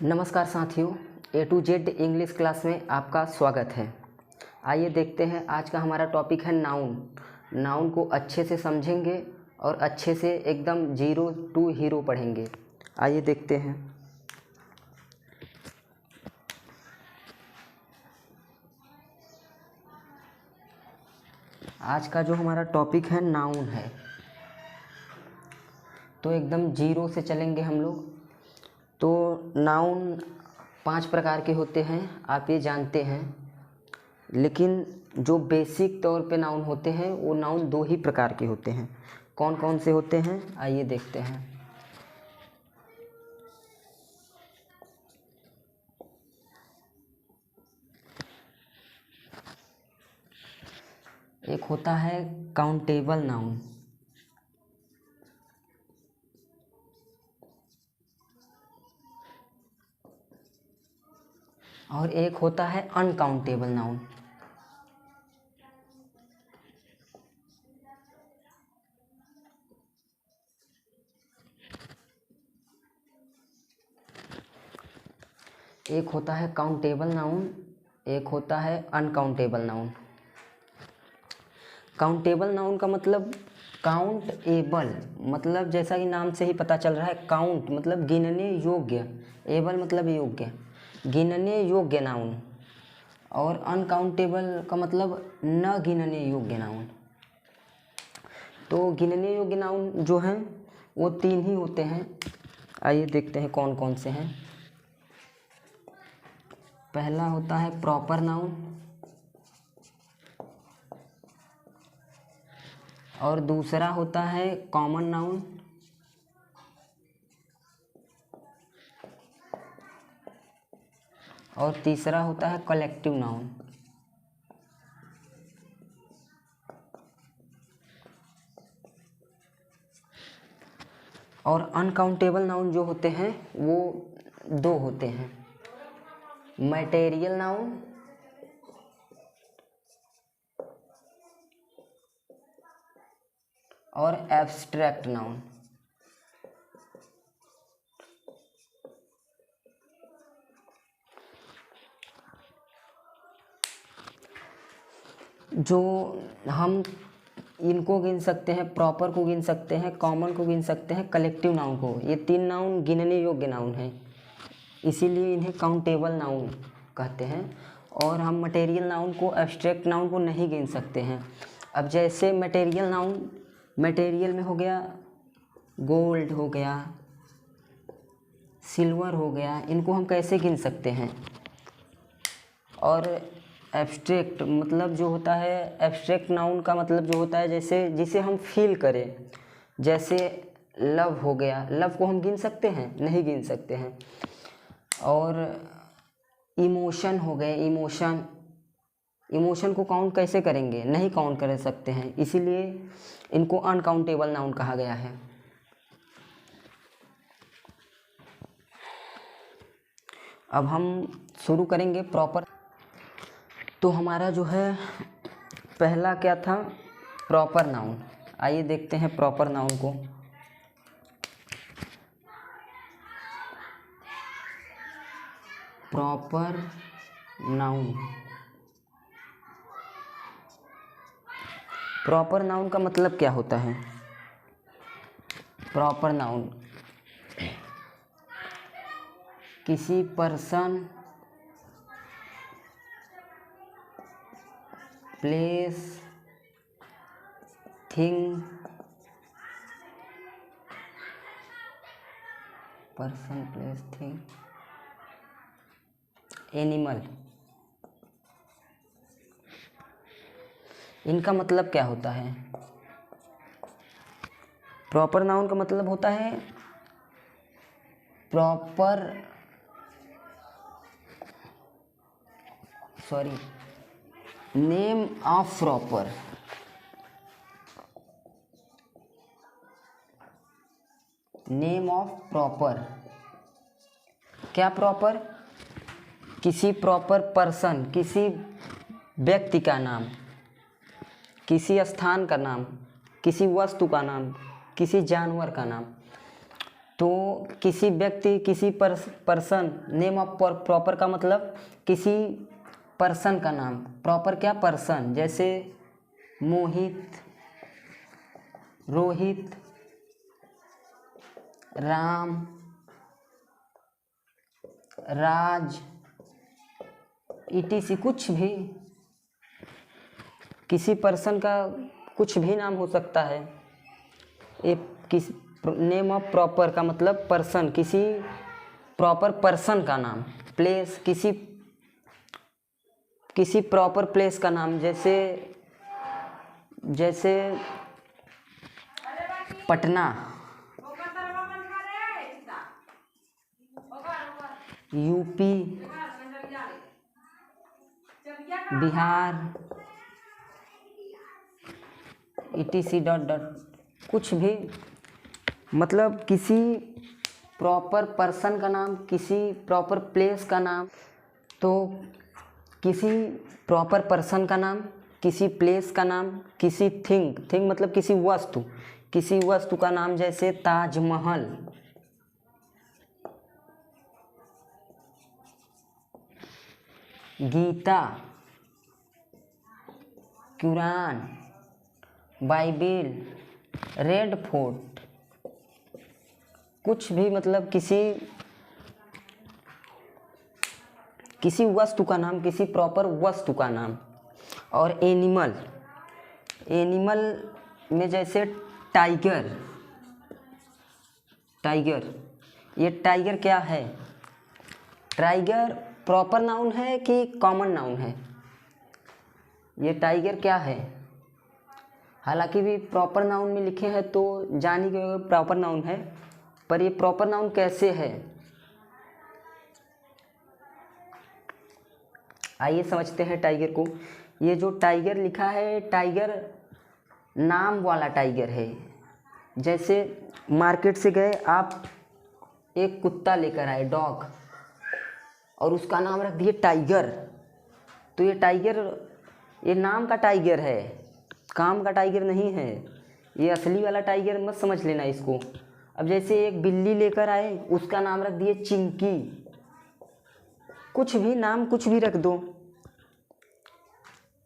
नमस्कार साथियों, A to Z English class में आपका स्वागत है। आइए देखते हैं आज का हमारा टॉपिक है नाउन। नाउन को अच्छे से समझेंगे और अच्छे से एकदम जीरो टू हीरो पढ़ेंगे। आइए देखते हैं। आज का जो हमारा टॉपिक है नाउन है, तो एकदम जीरो से चलेंगे हम लोग। तो नाउन 5 प्रकार के होते हैं, आप ये जानते हैं, लेकिन जो बेसिक तौर पे नाउन होते हैं वो नाउन 2 ही प्रकार के होते हैं। कौन कौन से होते हैं आइए देखते हैं। एक होता है काउंटेबल नाउन, और एक होता है अनकाउंटेबल नाउन। एक होता है काउंटेबल नाउन, एक होता है अनकाउंटेबल नाउन। काउंटेबल नाउन का मतलब काउंट एबल, मतलब जैसा कि नाम से ही पता चल रहा है, काउंट मतलब गिनने योग्य, एबल मतलब योग्य, गिनने योग्य नाउन। और अनकाउंटेबल का मतलब न गिनने योग्य नाउन। तो गिनने योग्य नाउन जो हैं वो 3 ही होते हैं। आइए देखते हैं कौन कौन से हैं। पहला होता है प्रॉपर नाउन, और दूसरा होता है कॉमन नाउन, और तीसरा होता है कलेक्टिव नाउन। और अनकाउंटेबल नाउन जो होते हैं वो 2 होते हैं, मटेरियल नाउन और एब्स्ट्रैक्ट नाउन। जो हम इनको गिन सकते हैं, प्रॉपर को गिन सकते हैं, कॉमन को गिन सकते हैं, कलेक्टिव नाउन को। ये 3 नाउन गिनने योग्य नाउन हैं, इसीलिए इन्हें काउंटेबल नाउन कहते हैं। और हम मटेरियल नाउन को, एब्स्ट्रैक्ट नाउन को नहीं गिन सकते हैं। अब जैसे मटेरियल नाउन, मटेरियल में हो गया गोल्ड, हो गया सिल्वर, हो गया, इनको हम कैसे गिन सकते हैं। और एब्स्ट्रैक्ट मतलब जो होता है, एब्स्ट्रैक्ट नाउन का मतलब जो होता है जैसे जिसे हम फील करें, जैसे लव हो गया, लव को हम गिन सकते हैं? नहीं गिन सकते हैं। और इमोशन हो गए, इमोशन, इमोशन को काउंट कैसे करेंगे? नहीं काउंट कर सकते हैं, इसीलिए इनको अनकाउंटेबल नाउन कहा गया है। अब हम शुरू करेंगे प्रॉपर। तो हमारा जो है पहला क्या था? Proper noun. आइए देखते हैं प्रॉपर नाउन को। प्रॉपर नाउन, प्रॉपर नाउन का मतलब क्या होता है? प्रॉपर नाउन किसी person, place, thing, person, place, thing, animal, इनका मतलब क्या होता है? प्रॉपर नाउन का मतलब होता है proper, name of proper, name of proper. क्या प्रॉपर? किसी प्रॉपर पर्सन, किसी व्यक्ति का नाम, किसी स्थान का नाम, किसी वस्तु का नाम, किसी जानवर का नाम। तो किसी व्यक्ति, किसी पर्सन, नेम ऑफ प्रॉपर का मतलब किसी पर्सन का नाम, प्रॉपर क्या, पर्सन, जैसे मोहित, रोहित, राम, राज, ETC, कुछ भी, किसी पर्सन का कुछ भी नाम हो सकता है। किस नेम ऑफ प्रॉपर का मतलब पर्सन, किसी प्रॉपर पर्सन का नाम, प्लेस, किसी प्रॉपर प्लेस का नाम, जैसे Patna, UP, Bihar, ETC dot dot, कुछ भी, मतलब किसी प्रॉपर पर्सन का नाम, किसी प्रॉपर प्लेस का नाम। तो किसी प्रॉपर पर्सन का नाम, किसी प्लेस का नाम, किसी थिंग मतलब किसी वस्तु का नाम, जैसे ताजमहल, गीता, कुरान, बाइबिल, रेड फोर्ट, कुछ भी, मतलब किसी वस्तु का नाम, किसी प्रॉपर वस्तु का नाम। और एनिमल में जैसे टाइगर, ये टाइगर क्या है, टाइगर प्रॉपर नाउन है कि कॉमन नाउन है, ये टाइगर क्या है। हालांकि भी प्रॉपर नाउन में लिखे हैं तो जानी कि प्रॉपर नाउन है, पर ये प्रॉपर नाउन कैसे है, आइए समझते हैं टाइगर को। ये जो टाइगर लिखा है, टाइगर नाम वाला टाइगर है। जैसे मार्केट से गए आप, एक कुत्ता लेकर आए, डॉग, और उसका नाम रख दिए टाइगर, तो ये टाइगर, ये नाम का टाइगर है, काम का टाइगर नहीं है, ये असली वाला टाइगर मत समझ लेना इसको। अब जैसे एक बिल्ली लेकर आए, उसका नाम रख दिए चिंकी, कुछ भी नाम, कुछ भी रख दो।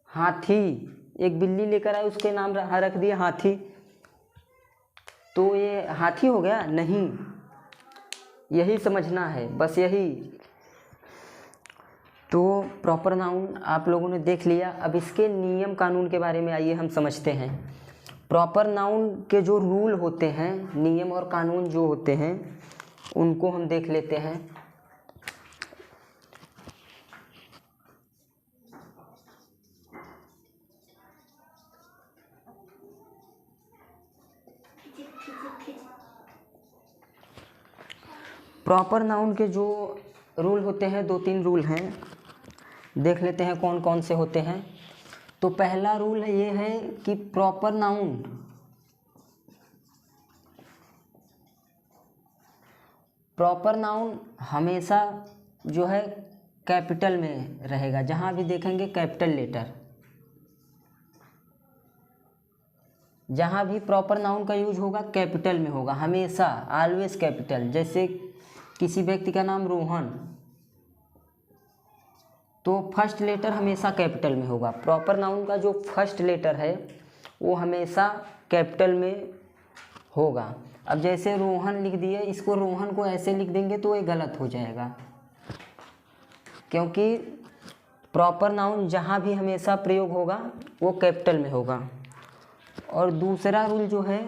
हाथी, एक बिल्ली लेकर आए, उसके नाम रख दिए हाथी, तो ये हाथी हो गया नहीं, यही समझना है, बस यही। तो प्रॉपर नाउन आप लोगों ने देख लिया। अब इसके नियम कानून के बारे में आइए हम समझते हैं। प्रॉपर नाउन के जो रूल होते हैं, नियम और कानून जो होते हैं, उनको हम देख लेते हैं। प्रॉपर नाउन के जो रूल होते हैं, 2-3 रूल हैं, देख लेते हैं कौन कौन से होते हैं। तो पहला रूल ये है कि प्रॉपर नाउन हमेशा जो है कैपिटल में रहेगा, जहाँ भी देखेंगे कैपिटल लेटर, जहाँ भी प्रॉपर नाउन का यूज होगा कैपिटल में होगा, हमेशा, ऑलवेज कैपिटल। जैसे किसी व्यक्ति का नाम रोहन, तो फर्स्ट लेटर हमेशा कैपिटल में होगा। प्रॉपर नाउन का जो फर्स्ट लेटर है वो हमेशा कैपिटल में होगा। अब जैसे रोहन लिख दिए, इसको रोहन को ऐसे लिख देंगे तो ये गलत हो जाएगा, क्योंकि प्रॉपर नाउन जहाँ भी हमेशा प्रयोग होगा वो कैपिटल में होगा। और दूसरा रूल जो है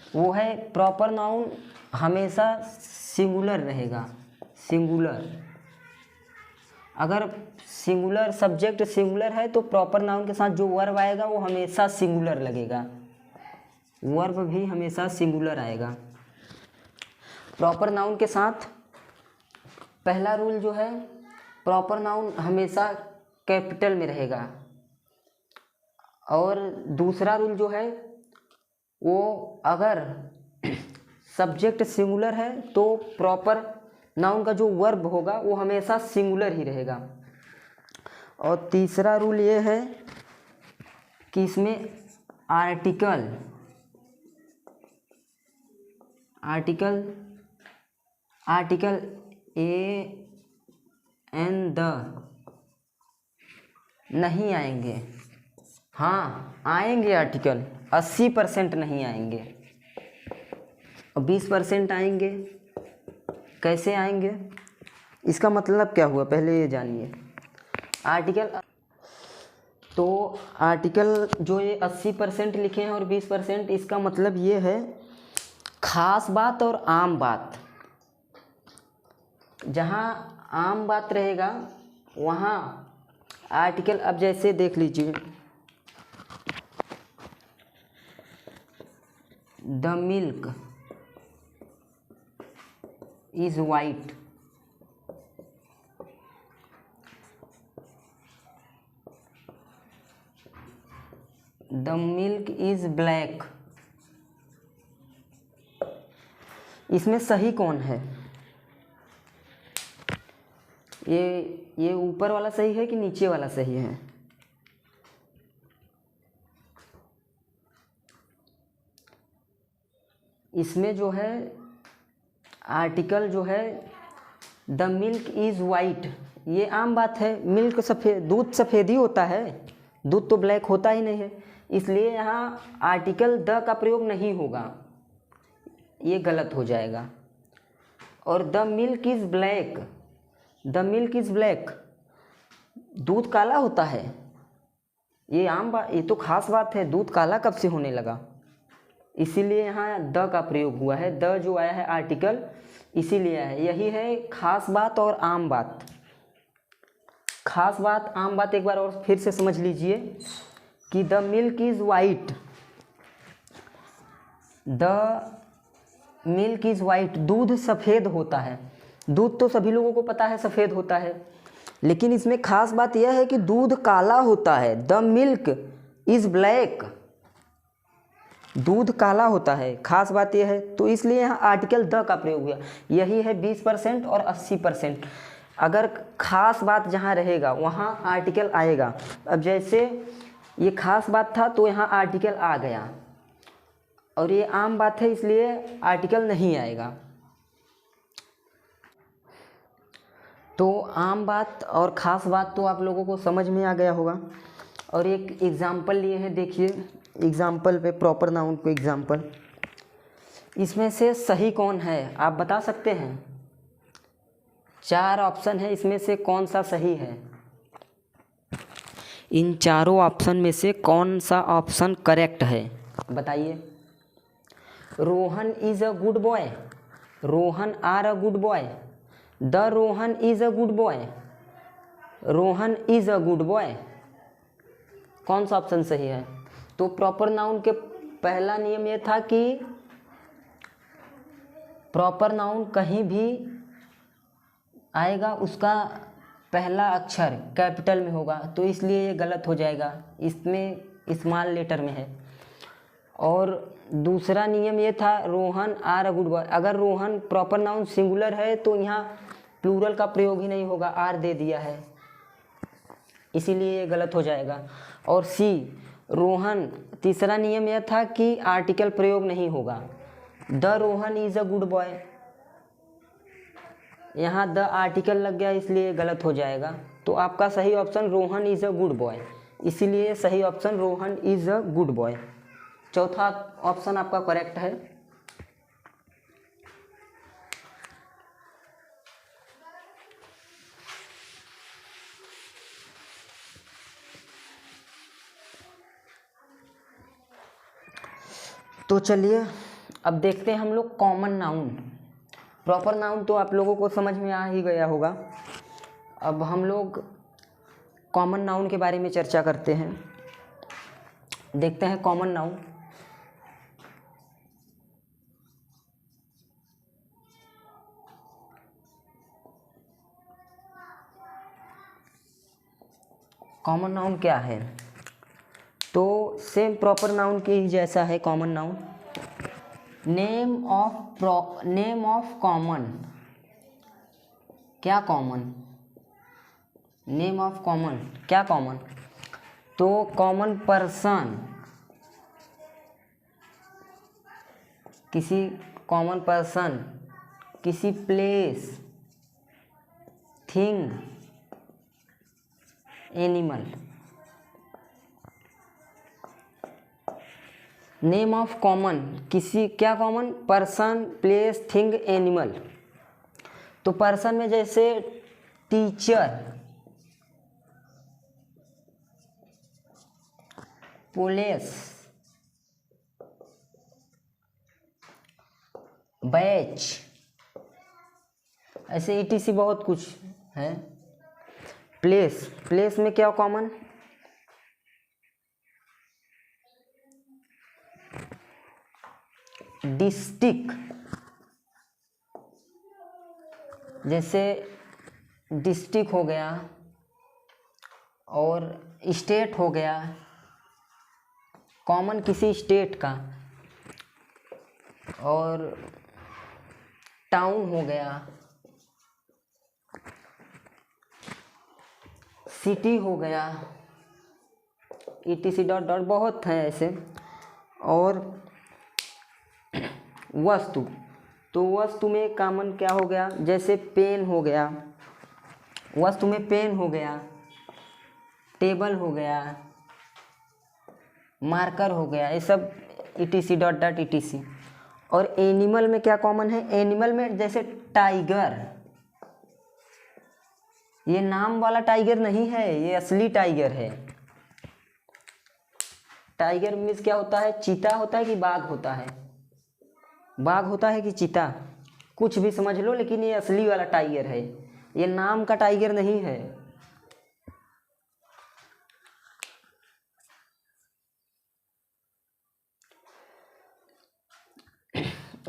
वो है प्रॉपर नाउन हमेशा सिंगुलर रहेगा, सिंगुलर। अगर सिंगुलर, सब्जेक्ट सिंगुलर है तो प्रॉपर नाउन के साथ जो वर्ब आएगा वो हमेशा सिंगुलर लगेगा, वर्ब भी हमेशा सिंगुलर आएगा प्रॉपर नाउन के साथ। पहला रूल जो है, प्रॉपर नाउन हमेशा कैपिटल में रहेगा। और दूसरा रूल जो है वो, अगर सब्जेक्ट सिंगुलर है तो प्रॉपर नाउन का जो वर्ब होगा वो हमेशा सिंगुलर ही रहेगा। और तीसरा रूल ये है कि इसमें आर्टिकल ए एन द नहीं आएंगे। हाँ आएंगे आर्टिकल, 80% नहीं आएंगे और 20% आएंगे। कैसे आएंगे, इसका मतलब क्या हुआ पहले ये जानिए। आर्टिकल, तो आर्टिकल जो ये 80% लिखे हैं और 20%, इसका मतलब ये है खास बात और आम बात। जहाँ आम बात रहेगा वहाँ आर्टिकल, अब जैसे देख लीजिए, the milk is white, the milk is black. इसमें सही कौन है? ये ऊपर वाला सही है कि नीचे वाला सही है? इसमें जो है आर्टिकल जो है द मिल्क इज़ वाइट, ये आम बात है। मिल्क सफ़ेद, दूध सफ़ेद ही होता है, दूध तो ब्लैक होता ही नहीं है, इसलिए यहाँ आर्टिकल द का प्रयोग नहीं होगा, ये गलत हो जाएगा। और the milk is black, the milk is black, दूध काला होता है, ये आम बात, ये तो खास बात है। दूध काला कब से होने लगा? इसीलिए यहाँ द का प्रयोग हुआ है। द जो आया है आर्टिकल इसीलिए आया है। यही है खास बात और आम बात। खास बात आम बात एक बार और फिर से समझ लीजिए कि the milk is white, the milk is white, दूध सफ़ेद होता है। दूध तो सभी लोगों को पता है सफ़ेद होता है, लेकिन इसमें खास बात यह है कि दूध काला होता है। द मिल्क इज़ ब्लैक, दूध काला होता है, खास बात यह है। तो इसलिए यहाँ आर्टिकल द का प्रयोग हुआ। यही है 20% और 80%। अगर खास बात जहाँ रहेगा वहाँ आर्टिकल आएगा। अब जैसे ये खास बात था तो यहाँ आर्टिकल आ गया, और ये आम बात है इसलिए आर्टिकल नहीं आएगा। तो आम बात और ख़ास बात तो आप लोगों को समझ में आ गया होगा। और एक एग्ज़ाम्पल लिए हैं, देखिए एग्ज़ाम्पल पे प्रॉपर नाउन को एग्ज़ाम्पल, इसमें से सही कौन है आप बता सकते हैं? 4 ऑप्शन है, इसमें से कौन सा सही है? इन चारों ऑप्शन में से कौन सा ऑप्शन करेक्ट है बताइए। Rohan is a good boy, Rohan are a good boy, the Rohan is a good boy, Rohan is a good boy, कौन सा ऑप्शन सही है? तो प्रॉपर नाउन के पहला नियम ये था कि प्रॉपर नाउन कहीं भी आएगा उसका पहला अक्षर कैपिटल में होगा, तो इसलिए ये गलत हो जाएगा, इसमें स्मॉल लेटर में है। और दूसरा नियम ये था Rohan are a good boy, अगर रोहन प्रॉपर नाउन सिंगुलर है तो यहाँ प्लूरल का प्रयोग ही नहीं होगा, आर दे दिया है, इसीलिए ये गलत हो जाएगा। और सी रोहन, तीसरा नियम यह था कि आर्टिकल प्रयोग नहीं होगा, the Rohan is a good boy, यहाँ द आर्टिकल लग गया इसलिए गलत हो जाएगा। तो आपका सही option Rohan is a good boy, इसीलिए सही option Rohan is a good boy. चौथा ऑप्शन आपका करेक्ट है। तो चलिए अब देखते हैं हम लोग कॉमन नाउन। प्रॉपर नाउन तो आप लोगों को समझ में आ ही गया होगा। अब हम लोग कॉमन नाउन के बारे में चर्चा करते हैं। देखते हैं कॉमन नाउन। कॉमन नाउन क्या है? तो सेम प्रॉपर नाउन के ही जैसा है common noun. Name of common, क्या कॉमन? नेम ऑफ कॉमन, क्या कॉमन? तो कॉमन पर्सन, किसी कॉमन पर्सन, किसी place, thing, animal. Name of common, किसी क्या common, person, place, thing, animal. तो पर्सन में जैसे टीचर, पुलिस, बैच, ऐसे ETC बहुत कुछ है। प्लेस, प्लेस में क्या कॉमन, डिस्ट्रिक्ट, जैसे डिस्ट्रिक्ट हो गया, और स्टेट हो गया, कॉमन किसी स्टेट का, और टाउन हो गया, सिटी हो गया, ETC डॉट डॉट बहुत हैं ऐसे। और वस्तु, तो वस्तु में कॉमन क्या हो गया, जैसे पेन हो गया, वस्तु में पेन हो गया, टेबल हो गया, मार्कर हो गया, ये सब ETC डॉट डॉट ETC। और एनिमल में क्या कॉमन है, एनिमल में जैसे टाइगर, ये नाम वाला टाइगर नहीं है, ये असली टाइगर है। टाइगर मीन्स क्या होता है, चीता होता है कि बाघ होता है, बाघ होता है कि चीता, कुछ भी समझ लो, लेकिन ये असली वाला टाइगर है, ये नाम का टाइगर नहीं है।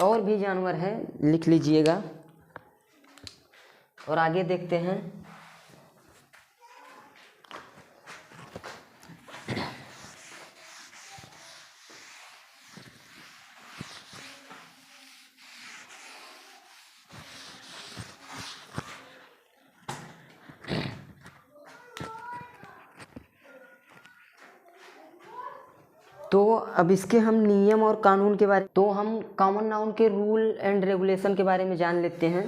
और भी जानवर हैं, लिख लीजिएगा। और आगे देखते हैं। तो अब इसके हम नियम और कानून के बारे, तो हम कॉमन नाउन के रूल एंड रेगुलेशन के बारे में जान लेते हैं।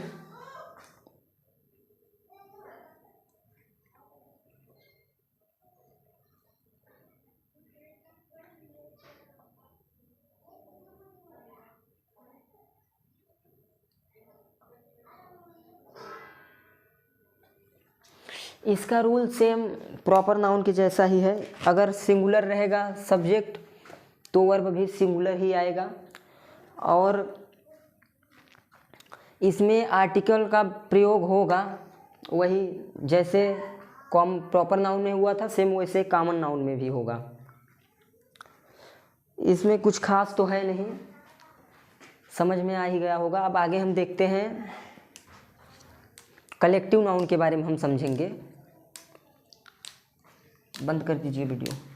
इसका रूल सेम प्रॉपर नाउन के जैसा ही है। अगर सिंगुलर रहेगा सब्जेक्ट तो वर्ब भी सिंगुलर ही आएगा, और इसमें आर्टिकल का प्रयोग होगा वही जैसे प्रॉपर नाउन में हुआ था, सेम वैसे कॉमन नाउन में भी होगा। इसमें कुछ खास तो है नहीं, समझ में आ ही गया होगा। अब आगे हम देखते हैं कलेक्टिव नाउन के बारे में हम समझेंगे। बंद कर दीजिए वीडियो।